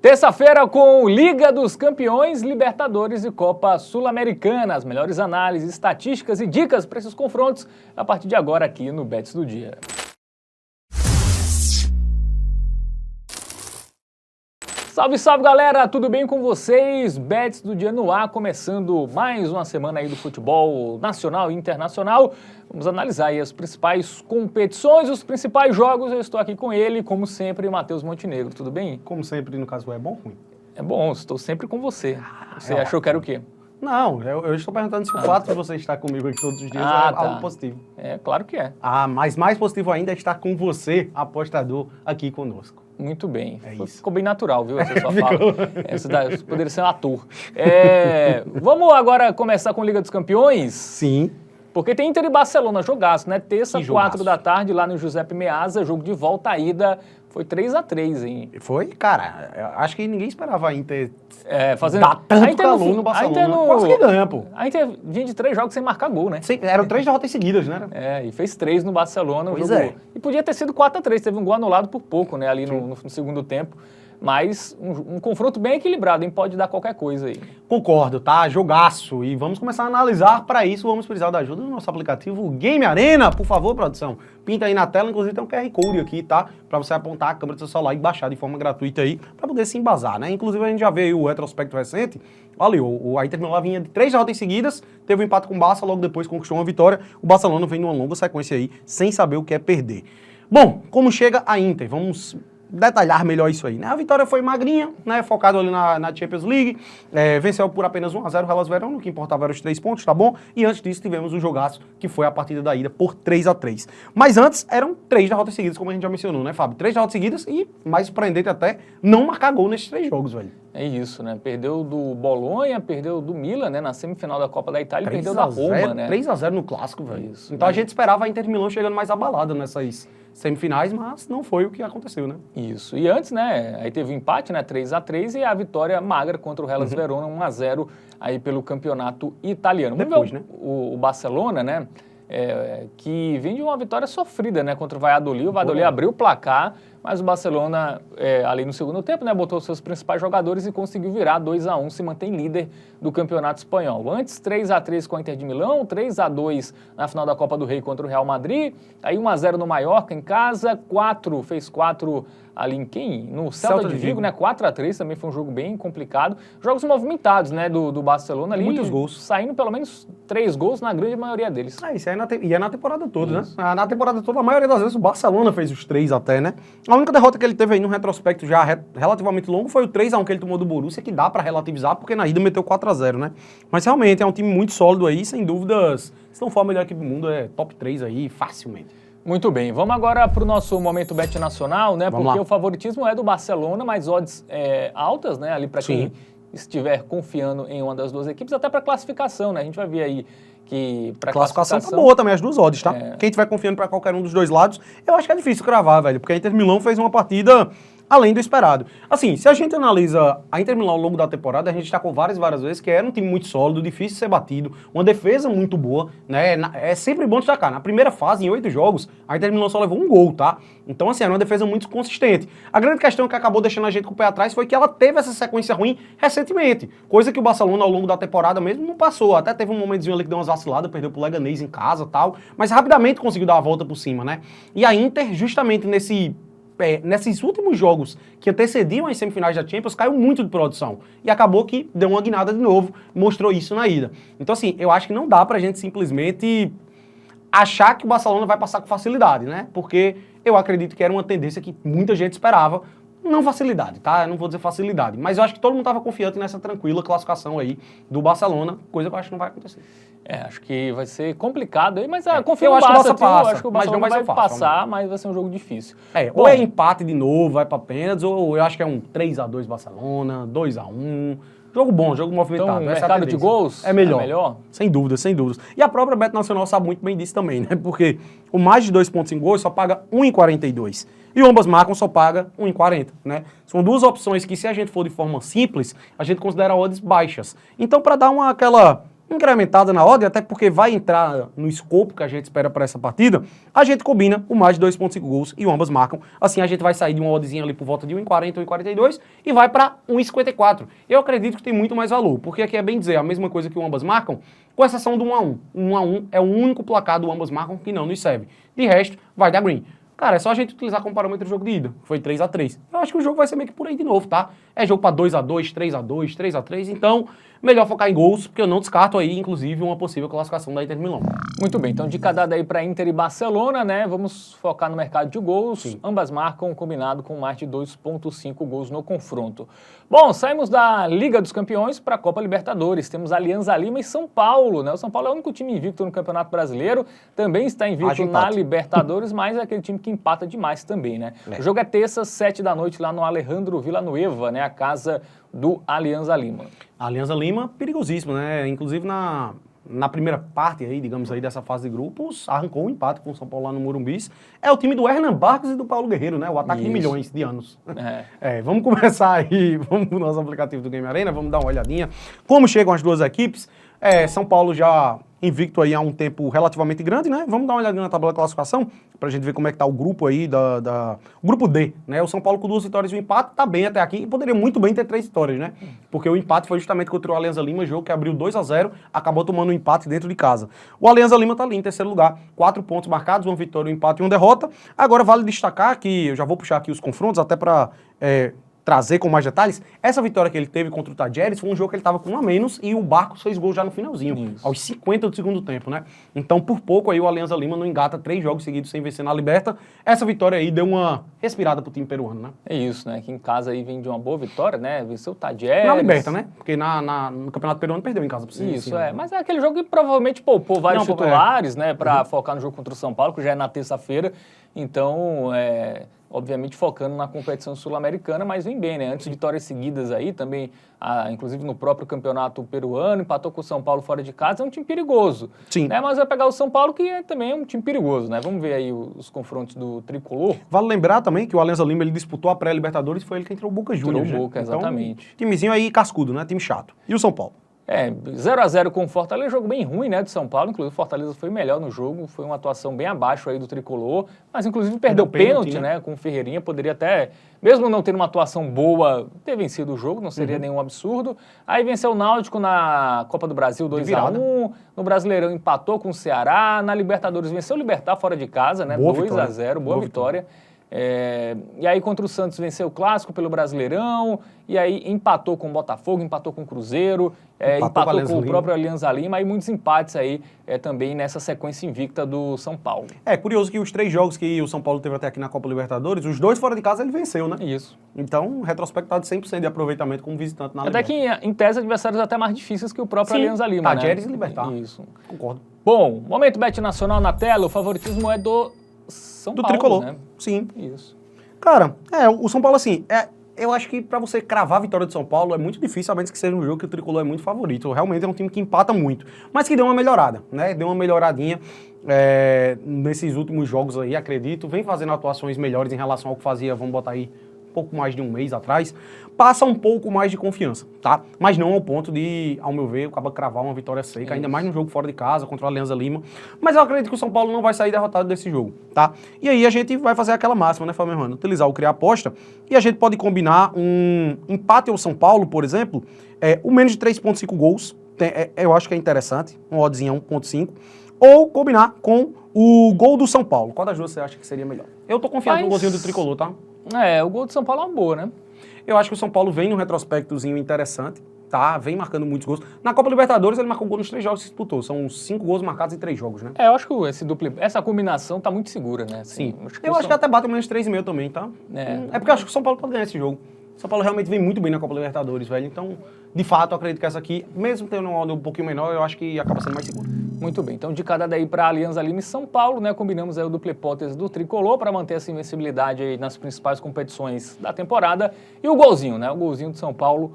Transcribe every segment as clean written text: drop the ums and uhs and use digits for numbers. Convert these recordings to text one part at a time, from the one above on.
Terça-feira com Liga dos Campeões, Libertadores e Copa Sul-Americana. As melhores análises, estatísticas e dicas para esses confrontos a partir de agora aqui no Bets do Dia. Salve, salve galera, tudo bem com vocês? Bets do Dia no ar, começando mais uma semana aí do futebol nacional e internacional. Vamos analisar aí as principais competições, os principais jogos. Eu estou aqui com ele, como sempre, Matheus Montenegro. Tudo bem? Como sempre, no caso, é bom ou ruim? É bom, estou sempre com você. Você achou que era o quê? Não, eu estou perguntando se o fato de você estar comigo aqui todos os dias é algo positivo. É, claro que é. Mas mais positivo ainda é estar com você, apostador, aqui conosco. Muito bem. Isso. Ficou bem natural, viu? Essa sua fala. Você poderia ser um ator. Vamos agora começar com Liga dos Campeões? Sim. Porque tem Inter e Barcelona, jogaço, né? Terça, Que jogaço. 4 da tarde, lá no Giuseppe Meazza, jogo de volta, a ida foi 3-3, hein? Foi, cara, eu acho que ninguém esperava a Inter fazendo... dar a tanto Inter calor no Barcelona. Quase que ganha, pô. A Inter vinha de 3 jogos sem marcar gol, né? Eram 3 derrotas seguidas, né? E fez 3 no Barcelona. Pois jogo... é. E podia ter sido 4-3, teve um gol anulado por pouco, né? Ali no segundo tempo. Mas um confronto bem equilibrado, hein? Pode dar qualquer coisa aí. Concordo, tá? Jogaço. E vamos começar a analisar. Para isso, vamos precisar da ajuda do nosso aplicativo Game Arena. Por favor, produção, pinta aí na tela. Inclusive tem um QR Code aqui, tá? Para você apontar a câmera do seu celular e baixar de forma gratuita aí, para poder se embasar, né? Inclusive a gente já veio o retrospecto recente. Olha, a Inter Milão vinha de 3 derrotas seguidas, teve um empate com o Barça, logo depois conquistou uma vitória. O Barcelona vem numa longa sequência aí, sem saber o que é perder. Bom, como chega a Inter? Vamos detalhar melhor isso aí, né? A vitória foi magrinha, né? Focado ali na Champions League, venceu por apenas 1-0 o Hellas Verona, o que importava eram os 3 pontos, tá bom? E antes disso tivemos um jogaço, que foi a partida da ida por 3-3. Mas antes eram 3 derrotas seguidas, como a gente já mencionou, né, Fábio? 3 derrotas seguidas e, mais surpreendente até, não marcar gol nesses 3 jogos, velho. É isso, né? Perdeu do Bolonha, perdeu do Milan, né? Na semifinal da Copa da Itália e perdeu da Roma, né? 3-0 no Clássico, velho. Isso, então a gente esperava a Inter de Milão chegando mais abalada nessas semifinais, mas não foi o que aconteceu, né? Isso. E antes, né? Aí teve o empate, né? 3-3 e a vitória magra contra o Hellas Verona, 1-0 aí pelo campeonato italiano. Depois, né? O Barcelona, né? Que vem de uma vitória sofrida, né? Contra o Valladolid. O Valladolid abriu o placar, mas o Barcelona, ali no segundo tempo, né? Botou seus principais jogadores e conseguiu virar 2-1, se mantém líder do campeonato espanhol. Antes, 3-3 com a Inter de Milão, 3-2 na final da Copa do Rei contra o Real Madrid, aí 1-0 no Mallorca em casa, fez 4 ali em quem? No Celta de Vigo, né? 4-3, também foi um jogo bem complicado. Jogos movimentados, né? Do Barcelona ali. Muitos gols. Saindo pelo menos 3 gols na grande maioria deles. Isso aí é na temporada toda, né? Na temporada toda, a maioria das vezes, o Barcelona fez os 3 até, né? A única derrota que ele teve aí no retrospecto já relativamente longo foi o 3-1 que ele tomou do Borussia, que dá pra relativizar, porque na ida meteu 4-0, né? Mas realmente é um time muito sólido aí, sem dúvidas. Se não for a melhor equipe do mundo, é top 3 aí, facilmente. Muito bem, vamos agora para o nosso momento bet nacional, né? Vamos Porque lá. O favoritismo é do Barcelona, mas odds altas, né? Ali para quem estiver confiando em uma das duas equipes, até para classificação, né? A gente vai ver aí que para classificação tá boa também, as duas odds, tá? Quem estiver confiando para qualquer um dos dois lados, eu acho que é difícil cravar, velho, porque a Inter Milão fez uma partida além do esperado. Assim, se a gente analisa a Inter Milão ao longo da temporada, a gente destacou várias vezes que era um time muito sólido, difícil de ser batido, uma defesa muito boa, né? É sempre bom destacar. Na primeira fase, em 8 jogos, a Inter Milão só levou um gol, tá? Então, assim, era uma defesa muito consistente. A grande questão que acabou deixando a gente com o pé atrás foi que ela teve essa sequência ruim recentemente, coisa que o Barcelona ao longo da temporada mesmo não passou. Até teve um momentozinho ali que deu umas vaciladas, perdeu pro Leganés em casa e tal, mas rapidamente conseguiu dar a volta por cima, né? E a Inter, justamente nesses últimos jogos que antecediam as semifinais da Champions, caiu muito de produção. E acabou que deu uma guinada de novo, mostrou isso na ida. Então, assim, eu acho que não dá pra gente simplesmente achar que o Barcelona vai passar com facilidade, né? Porque eu acredito que era uma tendência que muita gente esperava. Não facilidade, tá? Eu não vou dizer facilidade, mas eu acho que todo mundo estava confiante nessa tranquila classificação aí do Barcelona, coisa que eu acho que não vai acontecer. Acho que vai ser complicado aí, mas confio eu no acho que o Barça, Barça passa, acho que o mas Barcelona não vai ser fácil, passar, mas vai ser um jogo difícil. Ou é empate de novo, vai pra pênaltis, ou eu acho que é um 3-2 Barcelona, 2-1. Jogo bom, jogo movimentado. Então, mercado de gols é melhor. Sem dúvidas, sem dúvidas. E a própria Bet Nacional sabe muito bem disso também, né? Porque o mais de 2 pontos em gols só paga 1,42. E o ambas marcam só paga 1,40, né? São duas opções que, se a gente for de forma simples, a gente considera odds baixas. Então, para dar aquela incrementada na odd, até porque vai entrar no escopo que a gente espera para essa partida, a gente combina o mais de 2,5 gols e ambas marcam. Assim a gente vai sair de uma oddzinha ali por volta de 1,40, 1,42 e vai para 1,54. Eu acredito que tem muito mais valor, porque aqui é bem dizer, a mesma coisa que o ambas marcam, com exceção do 1-1. O 1-1 é o único placar do ambas marcam que não nos serve. De resto, vai dar green. Cara, é só a gente utilizar como parâmetro o jogo de ida. Foi 3-3. Eu acho que o jogo vai ser meio que por aí de novo, tá? É jogo para 2-2, 3-2, 3-3. Então, melhor focar em gols, porque eu não descarto aí, inclusive, uma possível classificação da Inter de Milão. Muito bem, então dica dada aí para Inter e Barcelona, né? Vamos focar no mercado de gols. Sim. Ambas marcam combinado com mais de 2,5 gols no confronto. Bom, saímos da Liga dos Campeões para a Copa Libertadores. Temos Alianza Lima e São Paulo, né? O São Paulo é o único time invicto no Campeonato Brasileiro, também está invicto na Libertadores, mas é aquele time que empata demais também, né? O jogo é terça, 7 da noite, lá no Alejandro Villanueva, né? A casa do Alianza Lima. A Alianza Lima, perigosíssimo, né? Inclusive na primeira parte aí, digamos aí, dessa fase de grupos, arrancou um empate com o São Paulo lá no Morumbis. É o time do Hernan Barcos e do Paulo Guerreiro, né? O ataque de milhões de anos. Vamos começar aí, vamos pro nosso aplicativo do Game Arena, vamos dar uma olhadinha. Como chegam as duas equipes, São Paulo já invicto aí há um tempo relativamente grande, né? Vamos dar uma olhadinha na tabela de classificação, pra gente ver como é que tá o grupo aí o grupo D, né? O São Paulo com 2 vitórias e um empate, tá bem até aqui, e poderia muito bem ter 3 vitórias, né? Porque o empate foi justamente contra o Alianza Lima, jogo que abriu 2-0, acabou tomando um empate dentro de casa. O Alianza Lima tá ali em terceiro lugar, 4 pontos marcados, 1 vitória, um empate e 1 derrota. Agora vale destacar que, eu já vou puxar aqui os confrontos, até pra trazer com mais detalhes, essa vitória que ele teve contra o Tajeres foi um jogo que ele estava com 1 a menos e o Barcos fez gol já no finalzinho, aos 50 do segundo tempo, né? Então, por pouco aí o Alianza Lima não engata 3 jogos seguidos sem vencer na Liberta. Essa vitória aí deu uma respirada pro time peruano, né? É isso, né? Que em casa aí vem de uma boa vitória, né? Venceu o Tajeres. Na Liberta, né? Porque no Campeonato Peruano perdeu em casa por cima. Isso, Mas é aquele jogo que provavelmente poupou vários titulares, né? Pra focar no jogo contra o São Paulo, que já é na terça-feira. Então, obviamente focando na competição sul-americana, mas vem bem, né? Antes vitórias seguidas aí, também, inclusive no próprio campeonato peruano, empatou com o São Paulo fora de casa, é um time perigoso. Sim. Né? Mas vai pegar o São Paulo, que também é um time perigoso, né? Vamos ver aí os confrontos do Tricolor. Vale lembrar também que o Alianza Lima, ele disputou a pré-Libertadores, foi ele que entrou o Boca Juniors, Tirou o Boca, exatamente. Então, timezinho aí cascudo, né? Time chato. E o São Paulo? 0-0 com o Fortaleza, jogo bem ruim, né, do São Paulo, inclusive o Fortaleza foi melhor no jogo, foi uma atuação bem abaixo aí do Tricolor, mas inclusive perdeu pênalti, né, com o Ferreirinha, poderia até, mesmo não tendo uma atuação boa, ter vencido o jogo, não seria nenhum absurdo. Aí venceu o Náutico na Copa do Brasil 2-1, no Brasileirão empatou com o Ceará, na Libertadores venceu o Libertad fora de casa, né, 2-0, boa vitória. E aí contra o Santos venceu o Clássico pelo Brasileirão, e aí empatou com o Botafogo, empatou com o Cruzeiro, empatou com o próprio Alianza Lima, e muitos empates aí também nessa sequência invicta do São Paulo. É curioso que os 3 jogos que o São Paulo teve até aqui na Copa Libertadores, os 2 fora de casa ele venceu, né? Isso. Então, retrospectado 100% de aproveitamento como visitante na Liga. Até que em tese adversários até mais difíceis que o próprio Alianza Lima, Tajeres né? e Libertad. Isso. Concordo. Bom, momento Bet Nacional na tela, o favoritismo é do São Paulo, Tricolor, né? Sim. Isso. Cara, o São Paulo, assim, eu acho que pra você cravar a vitória do São Paulo é muito difícil, a menos que seja um jogo que o Tricolor é muito favorito. Realmente é um time que empata muito, mas que deu uma melhorada, né? Deu uma melhoradinha nesses últimos jogos aí, acredito. Vem fazendo atuações melhores em relação ao que fazia, vamos botar aí, pouco mais de um mês atrás. Passa um pouco mais de confiança, tá? Mas não ao ponto de, ao meu ver, acaba cravar uma vitória seca, ainda mais num jogo fora de casa, contra o Alianza Lima. Mas eu acredito que o São Paulo não vai sair derrotado desse jogo, tá? E aí a gente vai fazer aquela máxima, né, Fábio Mano? Utilizar o Criar Aposta, e a gente pode combinar um empate ao São Paulo, por exemplo, o menos de 3,5 gols, eu acho que é interessante, um oddzinho 1,5, ou combinar com o gol do São Paulo. Qual das duas você acha que seria melhor? Eu tô confiando no golzinho do Tricolor, tá? O gol do São Paulo é uma boa, né? Eu acho que o São Paulo vem num retrospectozinho interessante, tá? Vem marcando muitos gols. Na Copa Libertadores ele marcou gol nos 3 jogos que disputou. São 5 gols marcados em 3 jogos, né? Eu acho que essa combinação tá muito segura, né? Assim, sim. Eu acho que até bate o menos 3,5 também, tá? É porque eu acho que o São Paulo pode ganhar esse jogo. O São Paulo realmente vem muito bem na Copa Libertadores, velho. Então, de fato, eu acredito que essa aqui, mesmo tendo um odd um pouquinho menor, eu acho que acaba sendo mais segura. Muito bem. Então, de cada daí para Alianza Lima e São Paulo, né? Combinamos aí o dupla hipótese do Tricolor para manter essa invencibilidade aí nas principais competições da temporada. E o golzinho, né? O golzinho do São Paulo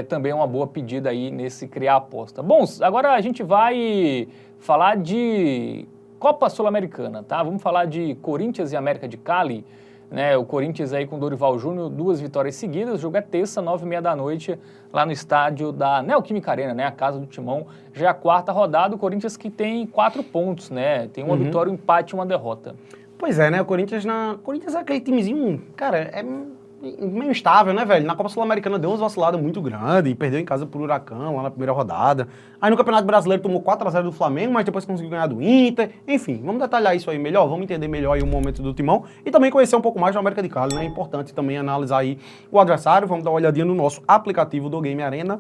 também é uma boa pedida aí nesse criar aposta. Bom, agora a gente vai falar de Copa Sul-Americana, tá? Vamos falar de Corinthians e América de Cali. né? O Corinthians aí com o Dorival Júnior, 2 vitórias seguidas. O jogo é terça, 9h30 da noite, lá no estádio da Neoquímica Arena, né? A casa do Timão. Já é a 4ª rodada, o Corinthians que tem 4 pontos, né? Tem uma vitória, um empate e uma derrota. Pois é, né? O Corinthians é aquele timezinho, cara, é meio instável, né, velho? Na Copa Sul-Americana deu umas vaciladas muito grandes, perdeu em casa pro Huracão lá na primeira rodada. Aí no Campeonato Brasileiro tomou 4-0 do Flamengo, mas depois conseguiu ganhar do Inter. Enfim, vamos detalhar isso aí melhor, vamos entender melhor aí o momento do Timão e também conhecer um pouco mais do América de Cali, né? É importante também analisar aí o adversário. Vamos dar uma olhadinha no nosso aplicativo do Game Arena.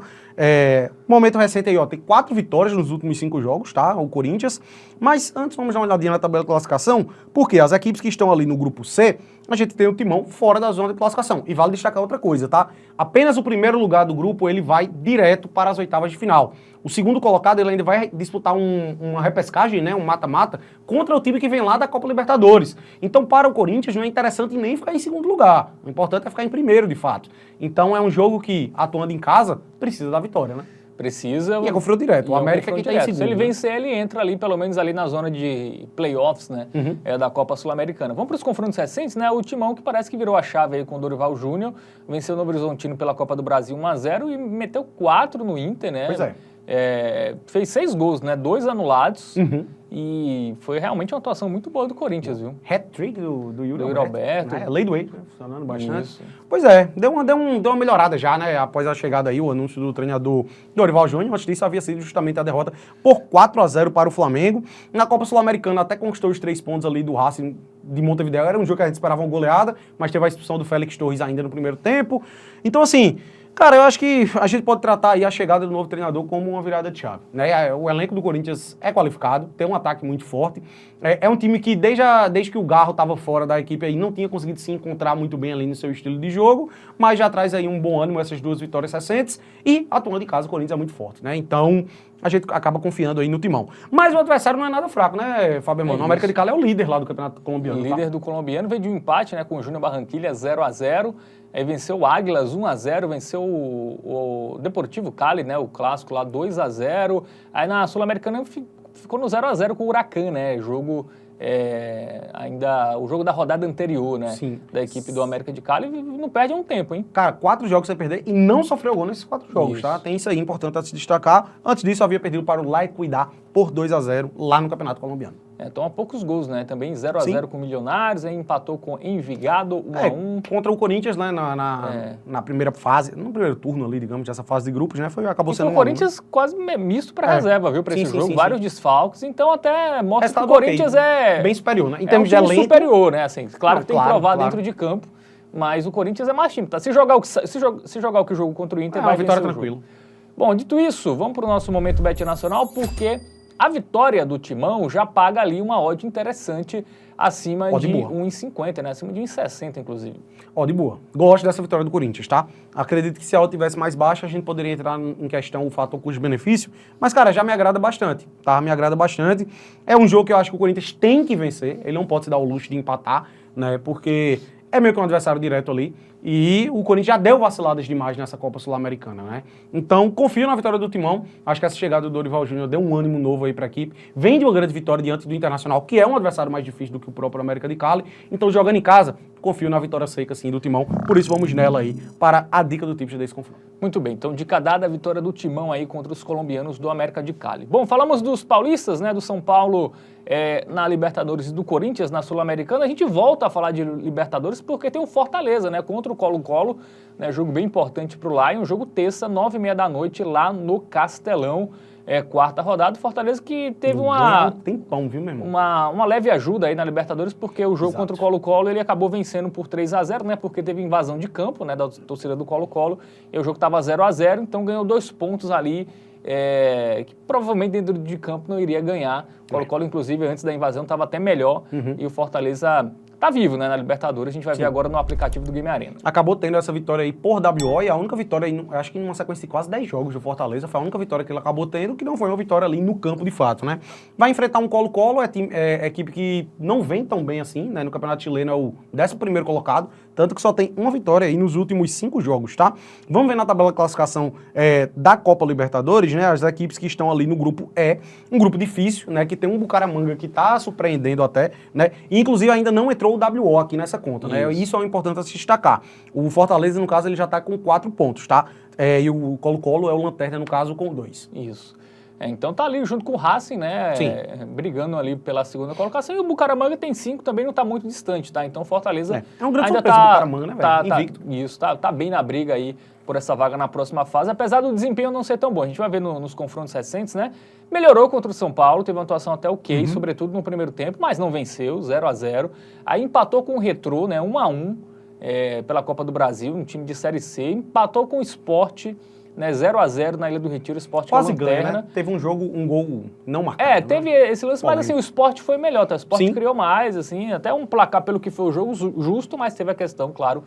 Momento recente aí, ó, tem 4 vitórias nos últimos 5 jogos, tá? O Corinthians. Mas antes vamos dar uma olhadinha na tabela de classificação, porque as equipes que estão ali no grupo C, a gente tem o Timão fora da zona de classificação. E vale destacar outra coisa, tá? Apenas o primeiro lugar do grupo, ele vai direto para as oitavas de final. O segundo colocado, ele ainda vai disputar uma repescagem, né? Um mata-mata, contra o time que vem lá da Copa Libertadores. Então, para o Corinthians, não é interessante nem ficar em segundo lugar. O importante é ficar em primeiro, de fato. Então, é um jogo que, atuando em casa, precisa da vitória, né? Precisa. E é confronto direto. O América que está em segundo. Se ele vencer, ele entra ali, pelo menos ali na zona de playoffs, né? Da Copa Sul-Americana. Vamos para os confrontos recentes, né? O Timão, que parece que virou a chave aí com o Dorival Júnior, venceu o Novo Horizontino pela Copa do Brasil 1-0 e meteu 4 no Inter, né? Pois é. Fez 6 gols, né? 2 anulados. E foi realmente uma atuação muito boa do Corinthians, viu? Hat-trick do Yuri Alberto. Lei do ex, né? Funcionando bastante. Isso. Pois é, deu uma melhorada já, né? Após a chegada aí, o anúncio do treinador Dorival Júnior. Antes disso, havia sido justamente a derrota por 4-0 para o Flamengo. Na Copa Sul-Americana até conquistou os 3 pontos ali do Racing de Montevideo. Era um jogo que a gente esperava uma goleada, mas teve a expulsão do Félix Torres ainda no primeiro tempo. Então, assim, cara, eu acho que a gente pode tratar aí a chegada do novo treinador como uma virada de chave, né? O elenco do Corinthians é qualificado, tem um ataque muito forte. É um time que, desde que o Garro estava fora da equipe, aí não tinha conseguido se encontrar muito bem ali no seu estilo de jogo, mas já traz aí um bom ânimo essas 2 vitórias recentes e, atuando em casa, o Corinthians é muito forte, né? Então, a gente acaba confiando aí no Timão. Mas o adversário não é nada fraco, né, Fábio? O América de Cali é o líder lá do Campeonato Colombiano. Líder do colombiano, veio de um empate, né, com o Júnior Barranquilla 0-0. Aí venceu o Águilas 1-0, venceu o Deportivo Cali, né, o clássico lá 2-0. Aí na Sul-Americana ficou no 0-0 com o Huracan, né, o jogo da rodada anterior, né, Sim. Da equipe do América de Cali, não perde um tempo, hein? Cara, 4 jogos sem perder e não sofreu gol nesses 4 jogos, Isso. tá? Tem isso aí, importante a se destacar. Antes disso, havia perdido para o La Equidad por 2-0 lá no Campeonato Colombiano. Toma poucos gols, né? Também 0-0 com o Milionários, aí empatou com Envigado 1-1. Contra o Corinthians, né, na primeira fase, no primeiro turno ali, digamos, dessa fase de grupos, né, acabou sendo o Corinthians quase misto para reserva, viu, para esse jogo, vários desfalques, então até mostra que o Corinthians é bem superior, né? Em termos de elenco elenco, superior, né? Assim, claro que tem que provar claro. dentro de campo, mas o Corinthians é mais time, tá? Se jogar o que jogou contra o Inter, vai uma vitória vencer o tranquila. jogo. Bom, dito isso, vamos para o nosso momento Bet Nacional, porque a vitória do Timão já paga ali uma odd interessante acima de 1,50, né? Acima de 1,60, inclusive. De boa. Gosto dessa vitória do Corinthians, tá? Acredito que se a odd tivesse mais baixa, a gente poderia entrar em questão o fator custo-benefício. Mas, cara, já me agrada bastante, tá? Me agrada bastante. É um jogo que eu acho que o Corinthians tem que vencer. Ele não pode se dar o luxo de empatar, né? Porque é meio que um adversário direto ali. E o Corinthians já deu vaciladas demais nessa Copa Sul-Americana, né? Então, confio na vitória do Timão. Acho que essa chegada do Dorival Júnior deu um ânimo novo aí pra equipe. Vem de uma grande vitória diante do Internacional, que é um adversário mais difícil do que o próprio América de Cali. Então, jogando em casa, confio na vitória seca, sim, do Timão. Por isso, vamos nela aí para a dica do Tips desse confronto. Muito bem, então dica dada, a vitória do Timão aí contra os colombianos do América de Cali. Bom, falamos dos paulistas, né, do São Paulo na Libertadores e do Corinthians na Sul-Americana. A gente volta a falar de Libertadores porque tem o Fortaleza, né, contra o Colo-Colo, né, jogo bem importante para o Lion, jogo terça, 9h30 da noite lá no Castelão. 4ª rodada, o Fortaleza que teve um tempão, viu, meu irmão? uma leve ajuda aí na Libertadores, porque o jogo contra o Colo-Colo ele acabou vencendo por 3-0, né? Porque teve invasão de campo, né? Da torcida do Colo-Colo, e o jogo estava 0-0, então ganhou 2 pontos ali, que provavelmente dentro de campo não iria ganhar. O Colo-Colo, inclusive, antes da invasão estava até melhor, e o Fortaleza tá vivo, né, na Libertadores. A gente vai ver agora no aplicativo do Game Arena. Acabou tendo essa vitória aí por WO, e a única vitória aí, acho que em uma sequência de quase 10 jogos do Fortaleza, foi a única vitória que ele acabou tendo, que não foi uma vitória ali no campo de fato, né? Vai enfrentar um Colo-Colo, equipe que não vem tão bem assim, né? No Campeonato Chileno é o 11º colocado, tanto que só tem uma vitória aí nos últimos 5 jogos, tá? Vamos ver na tabela de classificação da Copa Libertadores, né? As equipes que estão ali no grupo E, um grupo difícil, né? Que tem um Bucaramanga que tá surpreendendo até, né? E, inclusive ainda não entrou entrou o WO aqui nessa conta, né? Isso é importante se destacar. O Fortaleza, no caso, ele já está com 4 pontos, tá? E o Colo-Colo é o Lanterna, no caso, com 2. Isso. Então tá ali junto com o Racing, né? Sim. Brigando ali pela segunda colocação. E o Bucaramanga tem 5, também não tá muito distante, tá? Então o Fortaleza É um grande ainda surpresa o Bucaramanga, né, velho? Invicto. Isso, tá bem na briga aí por essa vaga na próxima fase, apesar do desempenho não ser tão bom. A gente vai ver nos confrontos recentes, né? Melhorou contra o São Paulo, teve uma atuação até ok, sobretudo no primeiro tempo, mas não venceu, 0-0. Aí empatou com o Retrô, né? 1-1 pela Copa do Brasil, um time de Série C. Empatou com o Sport, né, 0-0 na Ilha do Retiro, o Sport quase com a Lanterna. ganha, né? Teve um gol não marcado. Teve esse lance, mas assim, o Sport foi melhor, tá? O Sport criou mais, assim, até um placar pelo que foi o jogo justo, mas teve a questão, claro,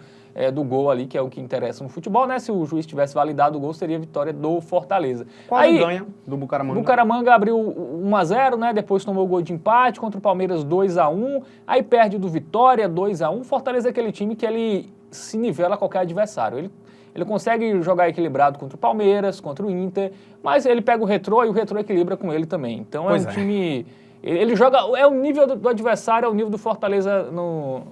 do gol ali, que é o que interessa no futebol, né? Se o juiz tivesse validado o gol, seria a vitória do Fortaleza. Quase ganha do Bucaramanga. O Bucaramanga abriu 1-0, né? Depois tomou o gol de empate contra o Palmeiras 2-1, aí perde do Vitória 2-1. Fortaleza é aquele time que ele se nivela a qualquer adversário. Ele consegue jogar equilibrado contra o Palmeiras, contra o Inter, mas ele pega o Retrô e o Retrô equilibra com ele também. Então é um time... Ele joga... É o nível do adversário, é o nível do Fortaleza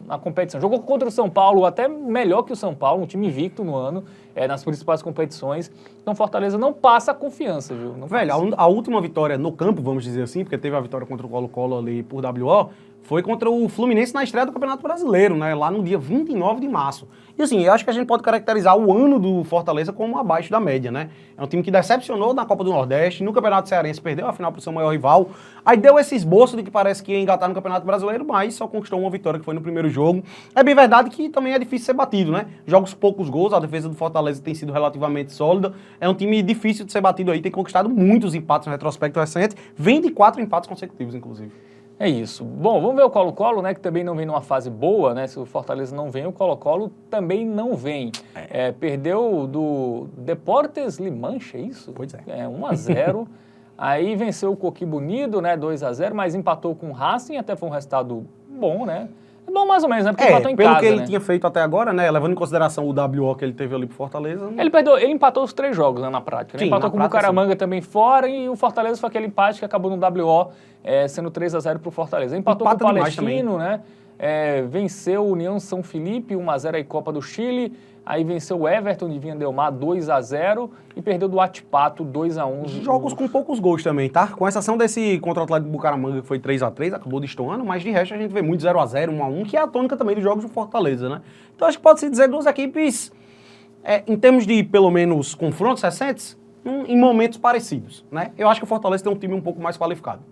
na competição. Jogou contra o São Paulo até melhor que o São Paulo, um time invicto no ano, nas principais competições. Então Fortaleza não passa a confiança, viu? A última vitória no campo, vamos dizer assim, porque teve a vitória contra o Colo-Colo ali por WO, foi contra o Fluminense na estreia do Campeonato Brasileiro, né? Lá no dia 29 de março. E assim, eu acho que a gente pode caracterizar o ano do Fortaleza como abaixo da média, né? É um time que decepcionou na Copa do Nordeste, no Campeonato Cearense perdeu a final para o seu maior rival, aí deu esse esboço de que parece que ia engatar no Campeonato Brasileiro, mas só conquistou uma vitória que foi no primeiro jogo. É bem verdade que também é difícil ser batido, né? Jogos poucos gols, a defesa do Fortaleza tem sido relativamente sólida, é um time difícil de ser batido aí, tem conquistado muitos empates no retrospecto recente, vem de 4 empates consecutivos, inclusive. É isso. Bom, vamos ver o Colo-Colo, né, que também não vem numa fase boa, né? Se o Fortaleza não vem, o Colo-Colo também não vem. Perdeu do Deportes Limanche, é isso? Pois é. 1-0. Aí venceu o Coquimbo Unido, né, 2-0, mas empatou com o Racing, até foi um resultado bom, né? É bom mais ou menos, né? Porque empatou em casa, pelo que ele tinha feito até agora, né? Levando em consideração o WO que ele teve ali pro Fortaleza. Ele empatou os 3 jogos, né, na prática. Sim, empatou com o Bucaramanga também fora e o Fortaleza foi aquele empate que acabou no WO sendo 3-0 pro Fortaleza. Empatou com o Palestino, né? Venceu o União São Felipe, 1-0 aí Copa do Chile. Aí venceu o Everton de Vinha Del Mar 2-0 e perdeu do Atipato 2-1. Jogos com poucos gols também, tá? Com exceção desse contra o Atlético Bucaramanga que foi 3-3, acabou destoando, mas de resto a gente vê muito 0-0, 1-1, que é a tônica também dos jogos do Fortaleza, né? Então acho que pode-se dizer duas equipes, em termos de pelo menos confrontos recentes, em momentos parecidos, né? Eu acho que o Fortaleza tem um time um pouco mais qualificado.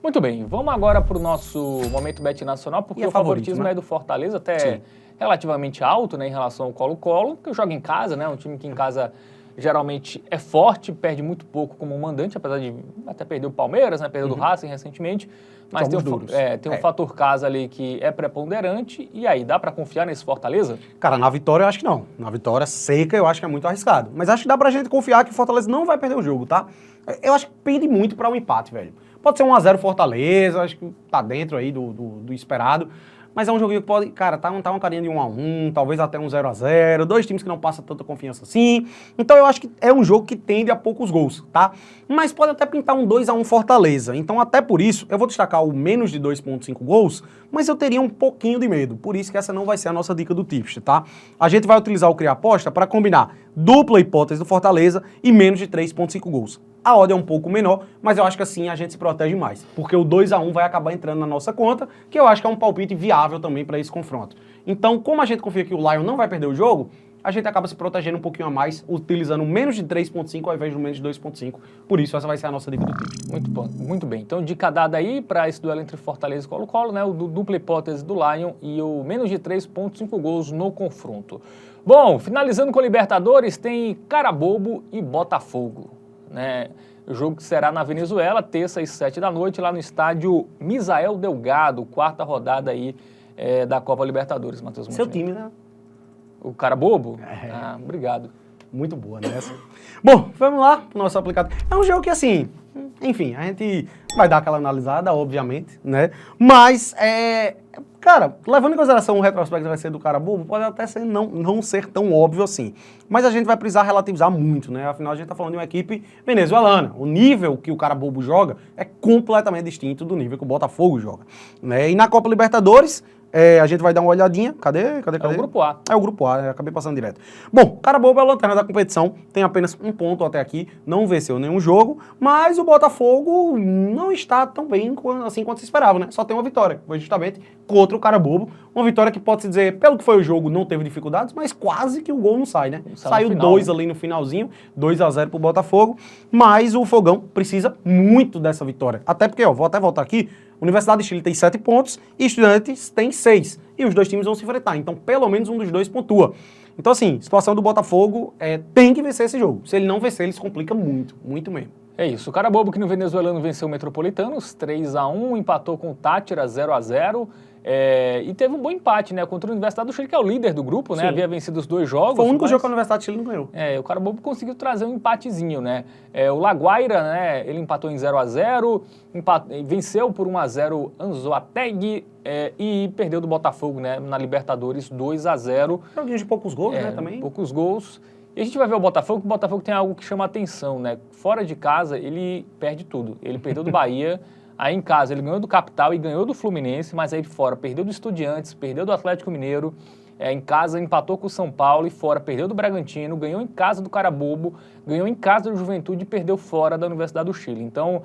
Muito bem, vamos agora para o nosso momento Bet Nacional, porque o favoritismo, né, é do Fortaleza, até relativamente alto, né, em relação ao Colo-Colo, que joga em casa, né, um time que em casa geralmente é forte, perde muito pouco como mandante, apesar de até perder o Palmeiras, né, perdeu do Racing recentemente, mas tem um fator casa ali que é preponderante, e aí, dá para confiar nesse Fortaleza? Cara, na vitória eu acho que não. Na vitória seca eu acho que é muito arriscado. Mas acho que dá pra gente confiar que o Fortaleza não vai perder o jogo, tá? Eu acho que pende muito pra um empate, velho. Pode ser 1-0 Fortaleza, acho que tá dentro aí do esperado. Mas é um joguinho que pode, cara, tá uma carinha de 1-1, talvez até um 0-0, dois times que não passam tanta confiança assim. Então eu acho que é um jogo que tende a poucos gols, tá? Mas pode até pintar um 2-1 Fortaleza. Então até por isso, eu vou destacar o menos de 2,5 gols, mas eu teria um pouquinho de medo. Por isso que essa não vai ser a nossa dica do tipster, tá? A gente vai utilizar o Cria Aposta para combinar dupla hipótese do Fortaleza e menos de 3,5 gols. A odd é um pouco menor, mas eu acho que assim a gente se protege mais, porque o 2-1 vai acabar entrando na nossa conta, que eu acho que é um palpite viável também para esse confronto. Então, como a gente confia que o Lion não vai perder o jogo, a gente acaba se protegendo um pouquinho a mais, utilizando menos de 3,5 ao invés do menos de 2,5. Por isso, essa vai ser a nossa dica do time. Muito bom, muito bem. Então, dica dada aí para esse duelo entre Fortaleza e Colo-Colo, né? O dupla hipótese do Lion e o menos de 3,5 gols no confronto. Bom, finalizando com Libertadores, tem Carabobo e Botafogo, né? O jogo que será na Venezuela, terça às 7 da noite, lá no estádio Misael Delgado, quarta rodada aí da Copa Libertadores, Matheus Montenegro. Seu time, né? O Carabobo? Obrigado. Muito boa, né? Bom, vamos lá pro nosso aplicativo. É um jogo que, assim, enfim, a gente vai dar aquela analisada, obviamente, né? Mas, cara, levando em consideração o retrospecto que vai ser do Carabobo, pode até ser não ser tão óbvio assim. Mas a gente vai precisar relativizar muito, né? Afinal, a gente tá falando de uma equipe venezuelana. O nível que o Carabobo joga é completamente distinto do nível que o Botafogo joga, né? E na Copa Libertadores, A gente vai dar uma olhadinha. Cadê? É o grupo A. É o grupo A, acabei passando direto. Bom, Carabobo é a lanterna da competição, tem apenas um ponto até aqui, não venceu nenhum jogo, mas o Botafogo não está tão bem assim quanto se esperava, né? Só tem uma vitória, foi justamente contra o Carabobo. Uma vitória que pode-se dizer, pelo que foi o jogo, não teve dificuldades, mas quase que o gol não sai, né? Saiu 2 ali no finalzinho, 2-0 pro Botafogo, mas o Fogão precisa muito dessa vitória. Até porque, ó, vou até voltar aqui, Universidade de Chile tem 7 pontos e Estudiantes tem 6. E os dois times vão se enfrentar, então pelo menos um dos dois pontua. Então assim, situação do Botafogo tem que vencer esse jogo. Se ele não vencer, ele se complica muito, muito mesmo. É isso, o Carabobo que no venezuelano venceu o Metropolitanos 3-1, empatou com o Tátira 0-0. E teve um bom empate, né, contra a Universidade do Chile, que é o líder do grupo, né, Sim. havia vencido os 2 jogos. Foi o único jogo que a Universidade de Chile não ganhou. O Carabobo conseguiu trazer um empatezinho, né. O Laguaira, né, ele empatou em 0-0, venceu por 1-0 Anzoátegui e perdeu do Botafogo, né, na Libertadores 2-0. Joguinho de poucos gols, né, também. Poucos gols. E a gente vai ver o Botafogo tem algo que chama atenção, né, fora de casa ele perde tudo. Ele perdeu do Bahia. Aí em casa ele ganhou do Capital e ganhou do Fluminense, mas aí de fora perdeu do Estudiantes, perdeu do Atlético Mineiro, em casa empatou com o São Paulo e fora perdeu do Bragantino, ganhou em casa do Carabobo, ganhou em casa do Juventude e perdeu fora da Universidade do Chile. Então,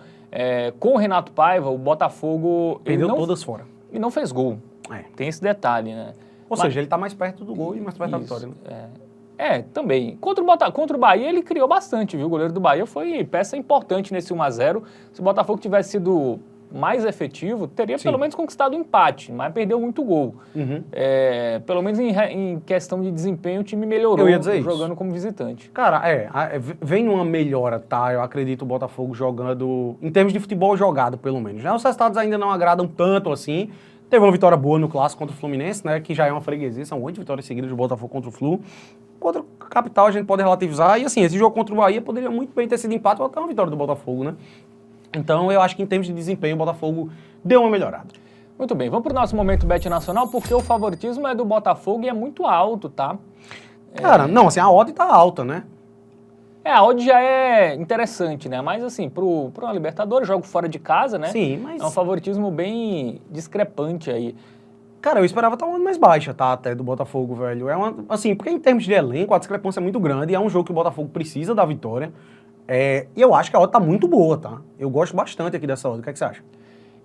com o Renato Paiva, o Botafogo... Perdeu todas fora. E não fez gol. Tem esse detalhe, né? Ou seja, ele está mais perto do gol e mais perto da vitória, né? Também. Contra o Bahia, ele criou bastante, viu? O goleiro do Bahia foi peça importante nesse 1-0. Se o Botafogo tivesse sido mais efetivo, teria pelo menos conquistado o empate, mas perdeu muito gol. Pelo menos em questão de desempenho, o time melhorou jogando como visitante. Cara, vem uma melhora, tá? Eu acredito o Botafogo jogando, em termos de futebol jogado, pelo menos. Já os resultados ainda não agradam tanto assim. Teve uma vitória boa no Clássico contra o Fluminense, né? Que já é uma freguesia, são 8 vitórias seguidas do Botafogo contra o Flu. Contra o Capital a gente pode relativizar, e assim, esse jogo contra o Bahia poderia muito bem ter sido empate ou até uma vitória do Botafogo, né? Então eu acho que em termos de desempenho o Botafogo deu uma melhorada. Muito bem, vamos pro nosso momento Bet Nacional, porque o favoritismo é do Botafogo e é muito alto, tá? Cara, não, assim, a odd tá alta, né? A odd já é interessante, né? Mas assim, pro Libertadores, jogo fora de casa, né? Sim, mas... É um favoritismo bem discrepante aí. Cara, eu esperava estar uma odd mais baixa, tá? Até do Botafogo, velho. Assim, porque em termos de elenco, a discrepância é muito grande e é um jogo que o Botafogo precisa da vitória. E eu acho que a odd tá muito boa, tá? Eu gosto bastante aqui dessa odd. O que é que você acha?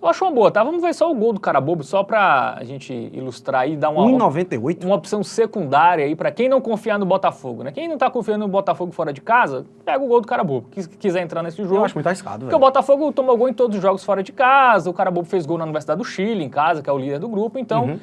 Eu acho uma boa, tá? Vamos ver só o gol do Carabobo, só pra gente ilustrar aí, dar uma 1,98. Uma opção secundária aí pra quem não confiar no Botafogo, né? Quem não tá confiando no Botafogo fora de casa, pega o gol do Carabobo. Quem quiser entrar nesse jogo. Eu acho muito arriscado, velho. Porque o Botafogo tomou gol em todos os jogos fora de casa, o Carabobo fez gol na Universidade do Chile, em casa, que é o líder do grupo. Então,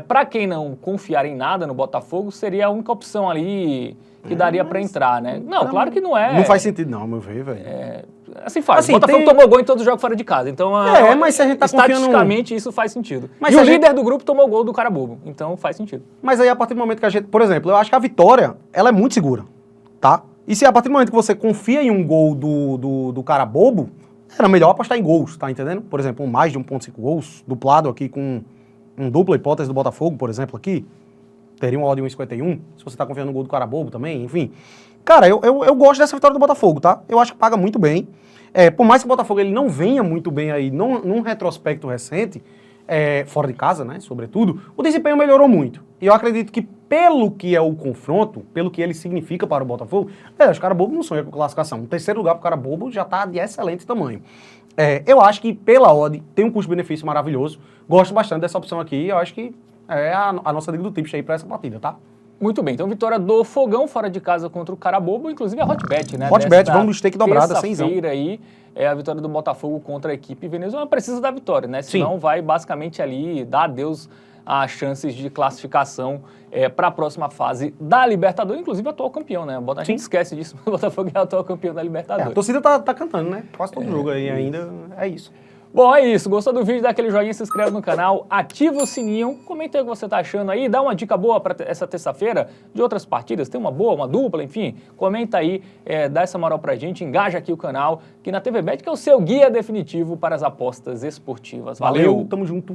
pra quem não confiar em nada no Botafogo, seria a única opção ali que daria pra entrar, né? Não, claro que não é. Não faz sentido não, meu ver, velho. Assim faz. Assim, o Botafogo tomou gol em todos os jogos fora de casa. Então, mas se a gente tá estatisticamente, isso faz sentido. Mas o líder do grupo tomou gol do Carabobo. Então, faz sentido. Mas aí, a partir do momento que a gente... Por exemplo, eu acho que a vitória, ela é muito segura, tá? E se a partir do momento que você confia em um gol do Carabobo, era melhor apostar em gols, tá entendendo? Por exemplo, mais de 1,5 gols, duplado aqui com dupla hipótese do Botafogo, por exemplo, aqui. Teria uma odd de 1,51, se você tá confiando no gol do Carabobo também, enfim. Cara, eu gosto dessa vitória do Botafogo, tá? Eu acho que paga muito bem. Por mais que o Botafogo ele não venha muito bem aí num retrospecto recente, fora de casa, né, sobretudo, o desempenho melhorou muito. E eu acredito que pelo que é o confronto, pelo que ele significa para o Botafogo, os Carabobo não sonha com classificação. O terceiro lugar para o Carabobo já tá de excelente tamanho. Eu acho que pela odd tem um custo-benefício maravilhoso. Gosto bastante dessa opção aqui. Eu acho que é a nossa dica do Tips aí para essa partida, tá? Muito bem, então vitória do Fogão fora de casa contra o Carabobo, inclusive a Hotbet, né? Hotbet, vamos stake dobrada, sem terça-feira aí, a vitória do Botafogo contra a equipe venezuelana. Precisa da vitória, né? Senão vai basicamente ali dar adeus às chances de classificação para a próxima fase da Libertadores, inclusive atual campeão, né? A gente esquece disso, mas o Botafogo é atual campeão da Libertadores. A torcida tá cantando, né? Quase todo jogo aí ainda, é isso. Bom, é isso. Gostou do vídeo? Dá aquele joinha, se inscreve no canal, ativa o sininho, comenta aí o que você tá achando aí, dá uma dica boa para essa terça-feira de outras partidas, tem uma boa, uma dupla, enfim, comenta aí, dá essa moral pra gente, engaja aqui o canal, que na TV Bet que é o seu guia definitivo para as apostas esportivas. Valeu! Tamo junto!